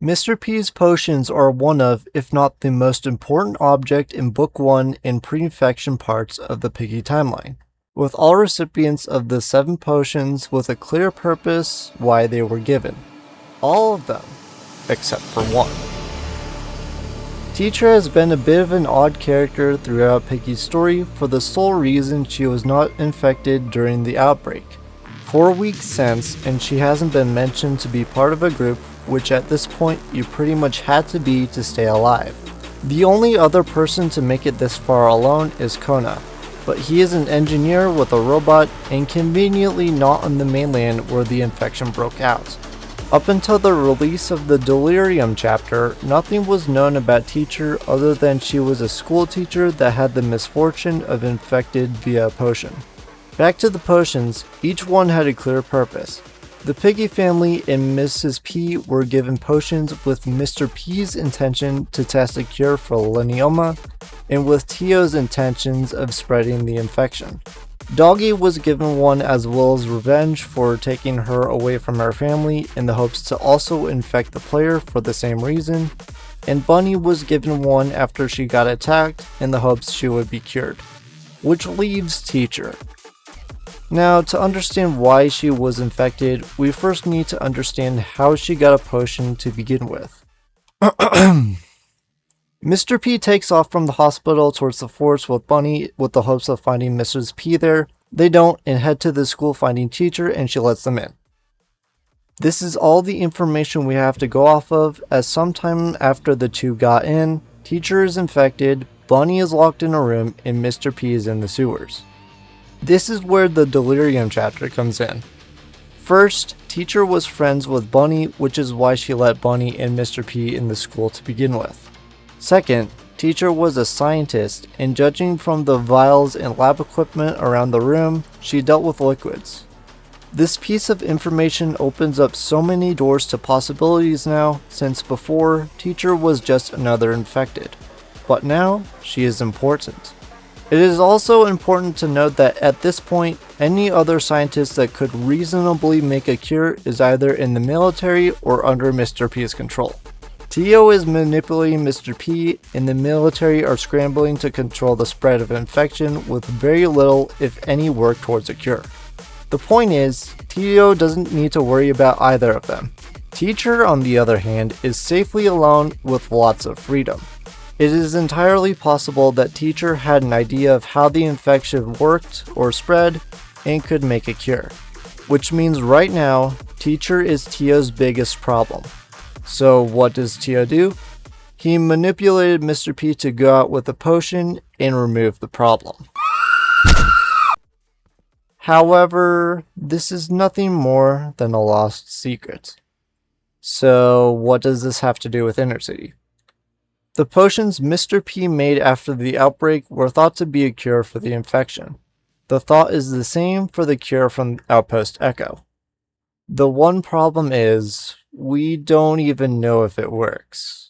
Mr. P's potions are one of, if not the most important object in Book 1 and pre-infection parts of the Piggy timeline, with all recipients of the 7 potions with a clear purpose why they were given. All of them, except for one. Teacher has been a bit of an odd character throughout Piggy's story for the sole reason she was not infected during the outbreak. 4 weeks since, and she hasn't been mentioned to be part of a group, which at this point you pretty much had to be to stay alive. The only other person to make it this far alone is Kona, but he is an engineer with a robot and conveniently not on the mainland where the infection broke out. Up until the release of the Delirium chapter, nothing was known about Teacher other than she was a school teacher that had the misfortune of infected via a potion. Back to the potions, each one had a clear purpose. The Piggy family and Mrs. P were given potions with Mr. P's intention to test a cure for Lenioma, and with Tio's intentions of spreading the infection. Doggy was given one as well as revenge for taking her away from her family in the hopes to also infect the player for the same reason, and Bunny was given one after she got attacked in the hopes she would be cured. Which leaves Teacher. Now, to understand why she was infected, we first need to understand how she got a potion to begin with. Mr. P takes off from the hospital towards the forest with Bunny with the hopes of finding Mrs. P there. They don't and head to the school finding Teacher and she lets them in. This is all the information we have to go off of, as sometime after the two got in, Teacher is infected, Bunny is locked in a room, and Mr. P is in the sewers. This is where the Delirium chapter comes in. First, Teacher was friends with Bunny, which is why she let Bunny and Mr. P in the school to begin with. Second, Teacher was a scientist, and judging from the vials and lab equipment around the room, she dealt with liquids. This piece of information opens up so many doors to possibilities now, since before, Teacher was just another infected. But now, she is important. It is also important to note that at this point, any other scientist that could reasonably make a cure is either in the military or under Mr. P's control. Tio is manipulating Mr. P, and the military are scrambling to control the spread of infection with very little, if any, work towards a cure. The point is, Tio doesn't need to worry about either of them. Teacher, on the other hand, is safely alone with lots of freedom. It is entirely possible that Teacher had an idea of how the infection worked or spread and could make a cure. Which means right now, Teacher is Tio's biggest problem. So what does Tio do? He manipulated Mr. P to go out with a potion and remove the problem. However, this is nothing more than a lost secret. So what does this have to do with Intercity? The potions Mr. P made after the outbreak were thought to be a cure for the infection. The thought is the same for the cure from Outpost Echo. The one problem is, we don't even know if it works.